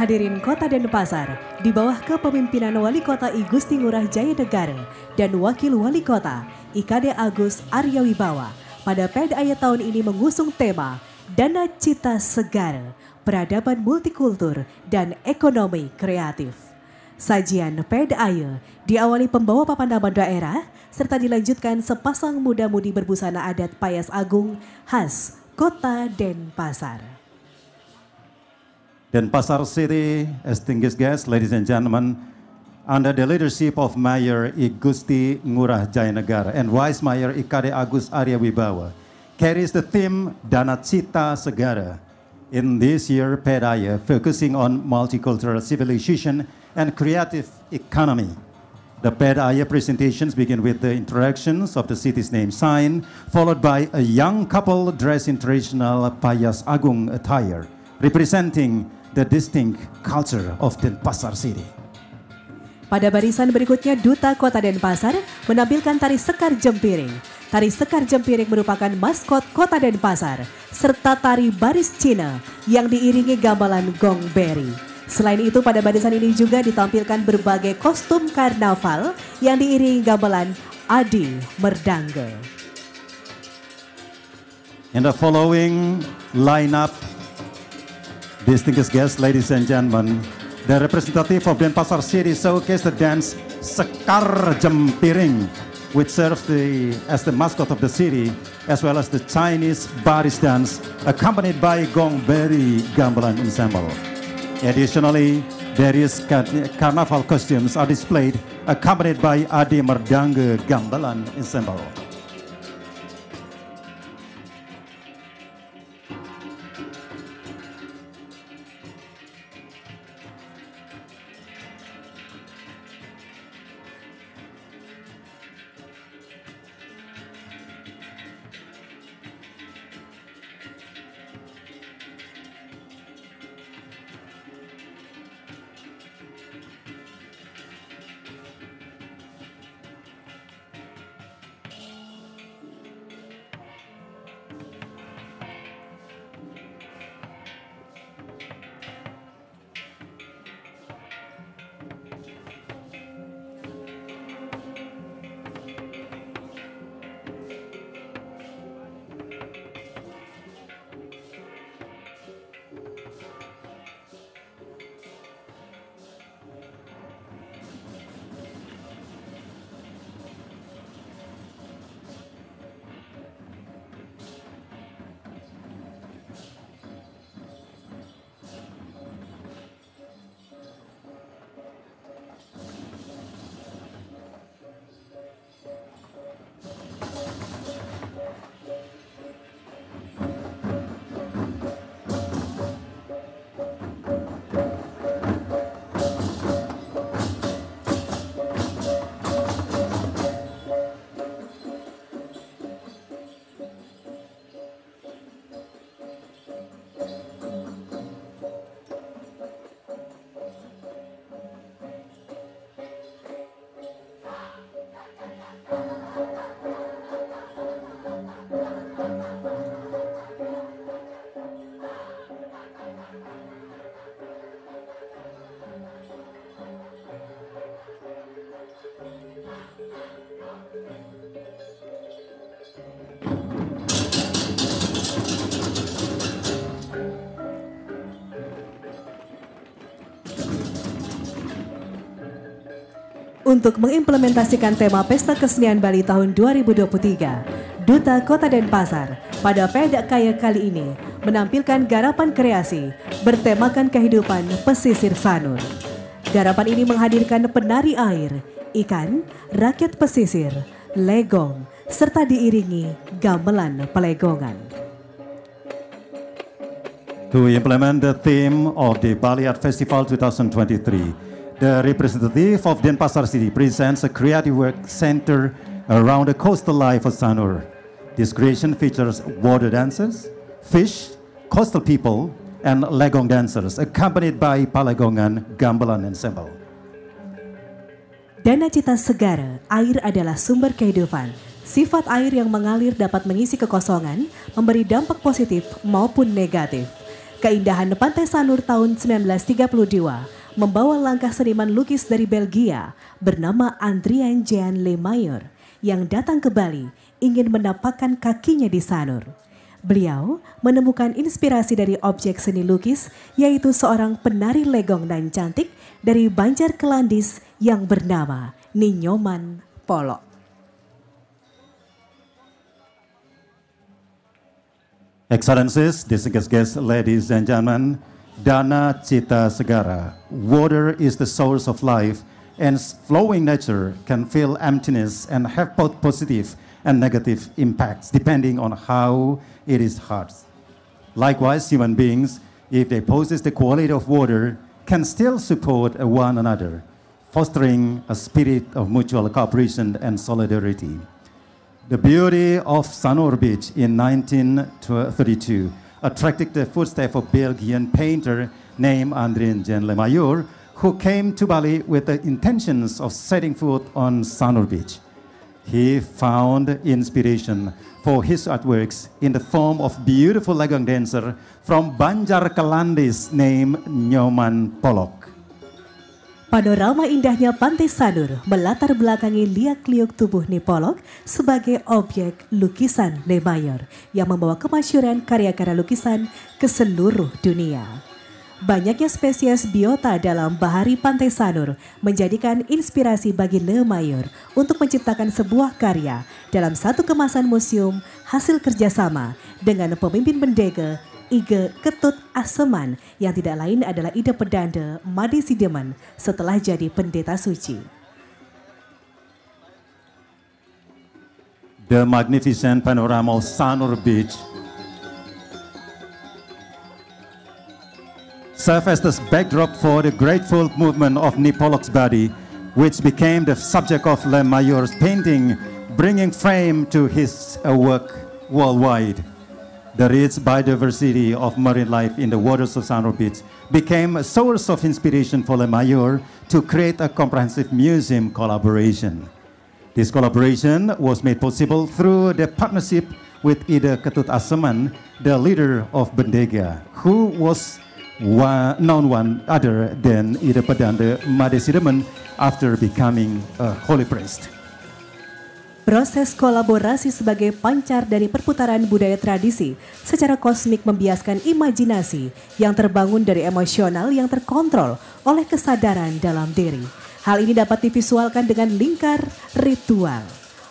Hadirin Kota Denpasar, di bawah kepemimpinan Wali Kota I Gusti Ngurah Jaya Negara dan Wakil Wali Kota IKD Agus Arya Wibawa, pada PDAY tahun ini mengusung tema Dana Cita Segara, Peradaban Multikultur dan Ekonomi Kreatif. Sajian PDAY diawali pembawa papan nama daerah serta dilanjutkan sepasang muda-mudi berbusana adat Payas Agung khas Kota Denpasar. Denpasar City, distinguished guests, ladies and gentlemen, under the leadership of Mayor I Gusti Ngurah Jaya Negara and Vice Mayor IKD Agus Arya Wibawa, carries the theme Dana Cita Segara. In this year, PDAY focusing on multicultural civilization and creative economy. The PDAY presentations begin with the introductions of the city's name sign, followed by a young couple dressed in traditional Payas Agung attire, representing the distinct culture of Denpasar City. Pada barisan berikutnya, Duta Kota Denpasar menampilkan tari Sekar Jempiring. Tari Sekar Jempiring merupakan maskot Kota Denpasar, serta tari baris Cina yang diiringi gamelan gong beri. Selain itu, pada barisan ini juga ditampilkan berbagai kostum karnaval yang diiringi gamelan Adi Merdangge. In the following lineup, distinguished guests, ladies and gentlemen, the representative of Denpasar City showcased the dance Sekar Jempiring, which serves as the mascot of the city, as well as the Chinese baris dance, accompanied by Gong Beri Gamelan Ensemble. Additionally, various carnival costumes are displayed, accompanied by Adi Merdangge Gamelan Ensemble. Untuk mengimplementasikan tema Pesta Kesenian Bali tahun 2023, Duta Kota Denpasar pada PDAY kali ini menampilkan garapan kreasi bertemakan kehidupan pesisir Sanur. Garapan ini menghadirkan penari air, ikan, rakyat pesisir, legong, serta diiringi gamelan pelegongan. To implement the theme of the Bali Art Festival 2023, the representative of Denpasar City presents a creative work centered around the coastal life of Sanur. This creation features water dancers, fish, coastal people, and legong dancers, accompanied by Palegongan Gamelan Ensemble. Dana Cita Segara, air adalah sumber kehidupan. Sifat air yang mengalir dapat mengisi kekosongan, memberi dampak positif maupun negatif. Keindahan Pantai Sanur tahun 1932 membawa langkah seniman lukis dari Belgia bernama Adrien Jean Lemaire yang datang ke Bali ingin menapakkan kakinya di Sanur. Beliau menemukan inspirasi dari objek seni lukis yaitu seorang penari legong dan cantik dari Banjar Kelandis yang bernama Ninyoman Polok. Excellencies, distinguished guests, ladies and gentlemen, Dana Cita Segara. Water is the source of life, and flowing nature can feel emptiness and have both positive and negative impacts depending on how it is harnessed. Likewise, human beings, if they possess the quality of water, can still support one another, fostering a spirit of mutual cooperation and solidarity. The beauty of Sanur Beach in 1932 attracted the footsteps of Belgian painter named Adrien Jean Lemaire, who came to Bali with the intentions of setting foot on Sanur Beach. He found inspiration for his artworks in the form of beautiful legong dancer from Banjar Kelandis named Nyoman Polok. Panorama indahnya Pantai Sanur melatar belakangi liak-liuk tubuh Nipolok sebagai objek lukisan Lemaire yang membawa kemasyhuran karya-karya lukisan ke seluruh dunia. Banyaknya spesies biota dalam bahari Pantai Sanur menjadikan inspirasi bagi Lemaire untuk menciptakan sebuah karya dalam satu kemasan museum hasil kerjasama dengan pemimpin Bendega Ige Ketut Aseman yang tidak lain adalah Ide Pedanda Made Sideman setelah jadi pendeta suci. The magnificent panorama of Sanur Beach serves as the backdrop for the grateful movement of Nipolok's body, which became the subject of Lemaire's painting, bringing fame to his work worldwide. The rich biodiversity of marine life in the waters of Sanur Beach became a source of inspiration for Lemaire to create a comprehensive museum collaboration. This collaboration was made possible through the partnership with Ide Ketut Aseman, the leader of Bendega, who was one other than Ide Pedanda Made Sideman after becoming a holy priest. Proses kolaborasi sebagai pancar dari perputaran budaya tradisi secara kosmik membiaskan imajinasi yang terbangun dari emosional yang terkontrol oleh kesadaran dalam diri. Hal ini dapat divisualkan dengan lingkar ritual.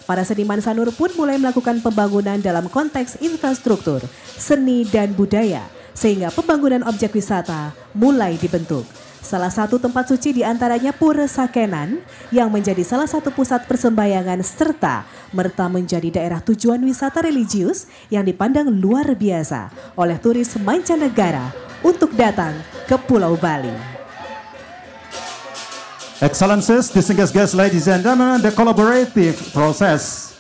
Para seniman Sanur pun mulai melakukan pembangunan dalam konteks infrastruktur, seni dan budaya, sehingga pembangunan objek wisata mulai dibentuk. Salah satu tempat suci diantaranya Pura Sakenan yang menjadi salah satu pusat persembahyangan serta merta menjadi daerah tujuan wisata religius yang dipandang luar biasa oleh turis mancanegara untuk datang ke Pulau Bali. Excellencies, distinguished guests, ladies and gentlemen, the collaborative process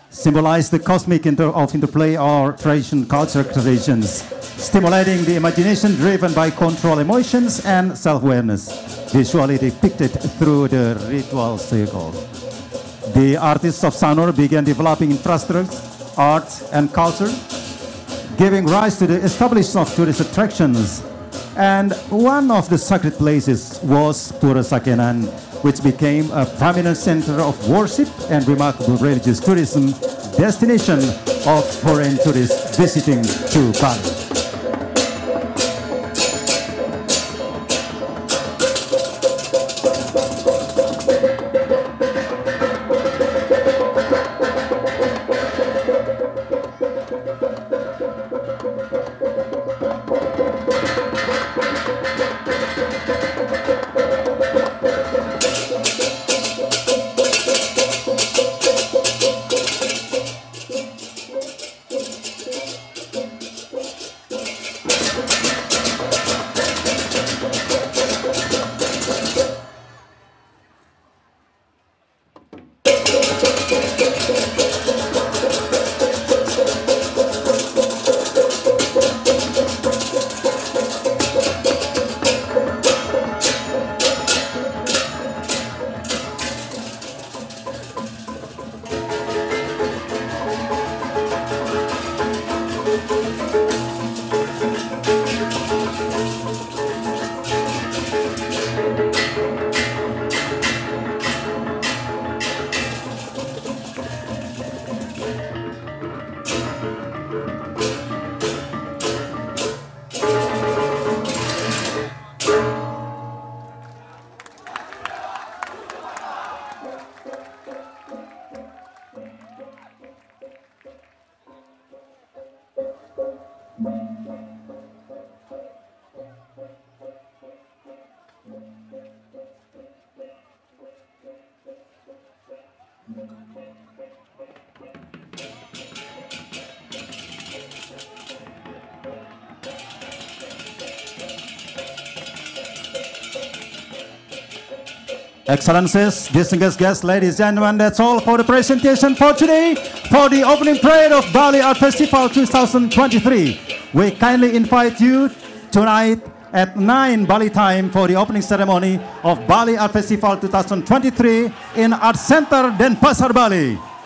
symbolizes the cosmic interplay of tradition, culture, traditions, stimulating the imagination driven by control emotions and self-awareness, visually depicted through the ritual circle. The artists of Sanur began developing infrastructure, art, and culture, giving rise to the establishment of tourist attractions. And one of the sacred places was Pura Sakenan, which became a prominent center of worship and remarkable religious tourism destination of foreign tourists visiting to Bali. Excellencies, distinguished guests, ladies and gentlemen, that's all for the presentation for today for the opening parade of Bali Art Festival 2023. We kindly invite you tonight at 9 Bali time for the opening ceremony of Bali Art Festival 2023 in Art Center Denpasar, Bali.